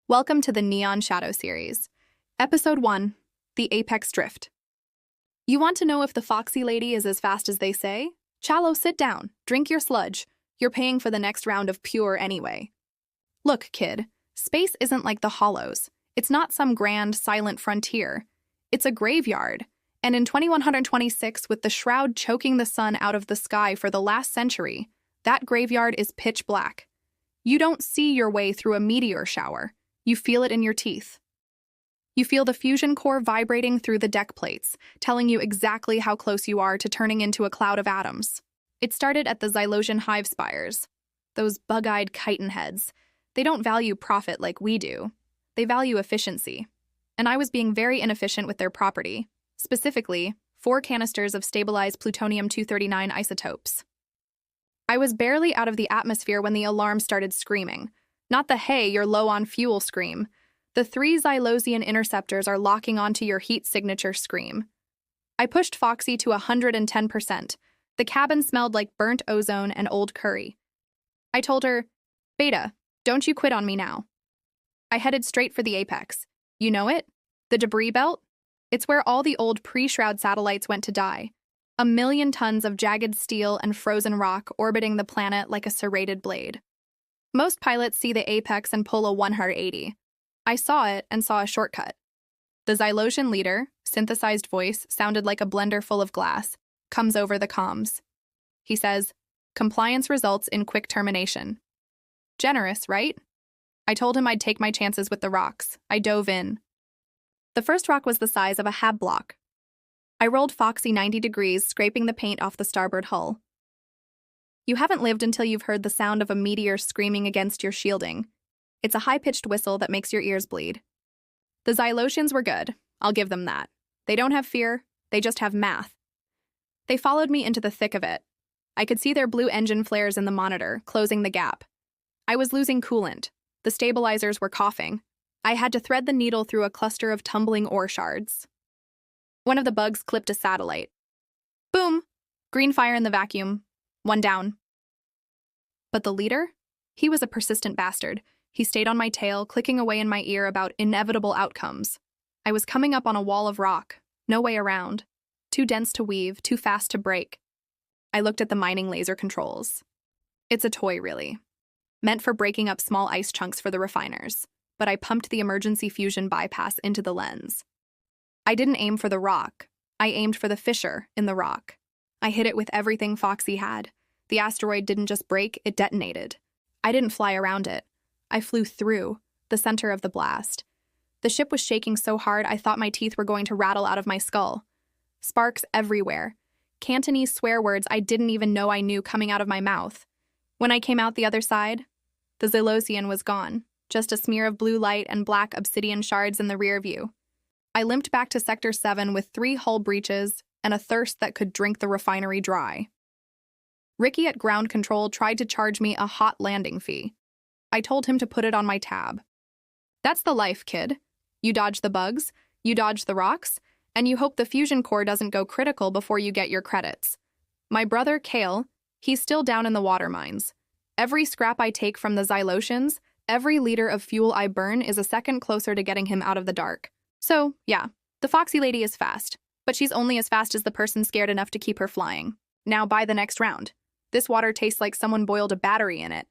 Welcome to the Neon Shadow series. Episode 1, The Apex Drift. You want to know if the Foxy Lady is as fast as they say? Challo, sit down. Drink your sludge. You're paying for the next round of pure anyway. Look, kid, space isn't like the Hollows. It's not some grand, silent frontier. It's a graveyard. And in 2126, with the shroud choking the sun out of the sky for the last century, that graveyard is pitch black. You don't see your way through a meteor shower. You feel it in your teeth. You feel the fusion core vibrating through the deck plates, telling you exactly how close you are to turning into a cloud of atoms. It started at the Xylosian hive spires. Those bug-eyed chitin heads. They don't value profit like we do. They value efficiency. And I was being very inefficient with their property. Specifically, 4 canisters of stabilized plutonium-239 isotopes. I was barely out of the atmosphere when the alarm started screaming. Not the "hey, you're low on fuel" scream. The 3 Xylosian interceptors are locking onto your heat signature scream. I pushed Foxy to 110%. The cabin smelled like burnt ozone and old curry. I told her, "Beta, don't you quit on me now." I headed straight for the apex. You know it? The debris belt? It's where all the old pre-shroud satellites went to die. 1,000,000 tons of jagged steel and frozen rock orbiting the planet like a serrated blade. Most pilots see the apex and pull a 180. I saw it and saw a shortcut. The Xylosian leader, synthesized voice, sounded like a blender full of glass, comes over the comms. He says, "Compliance results in quick termination." Generous, right? I told him I'd take my chances with the rocks. I dove in. The first rock was the size of a hab block. I rolled Foxy 90 degrees, scraping the paint off the starboard hull. You haven't lived until you've heard the sound of a meteor screaming against your shielding. It's a high-pitched whistle that makes your ears bleed. The Xylosians were good. I'll give them that. They don't have fear. They just have math. They followed me into the thick of it. I could see their blue engine flares in the monitor, closing the gap. I was losing coolant. The stabilizers were coughing. I had to thread the needle through a cluster of tumbling ore shards. One of the bugs clipped a satellite. Boom! Green fire in the vacuum. 1 down. But the leader? He was a persistent bastard. He stayed on my tail, clicking away in my ear about inevitable outcomes. I was coming up on a wall of rock. No way around. Too dense to weave, too fast to break. I looked at the mining laser controls. It's a toy, really. Meant for breaking up small ice chunks for the refiners. But I pumped the emergency fusion bypass into the lens. I didn't aim for the rock. I aimed for the fissure in the rock. I hit it with everything Foxy had. The asteroid didn't just break, it detonated. I didn't fly around it. I flew through the center of the blast. The ship was shaking so hard I thought my teeth were going to rattle out of my skull. Sparks everywhere. Cantonese swear words I didn't even know I knew coming out of my mouth. When I came out the other side, the Xylosian was gone. Just a smear of blue light and black obsidian shards in the rear view. I limped back to Sector 7 with 3 hull breaches and a thirst that could drink the refinery dry. Ricky at ground control tried to charge me a hot landing fee. I told him to put it on my tab. That's the life, kid. You dodge the bugs, you dodge the rocks, and you hope the fusion core doesn't go critical before you get your credits. My brother, Kale, he's still down in the water mines. Every scrap I take from the Xylosians, every liter of fuel I burn is a second closer to getting him out of the dark. So, yeah, the Foxy Lady is fast, but she's only as fast as the person scared enough to keep her flying. Now buy the next round. This water tastes like someone boiled a battery in it.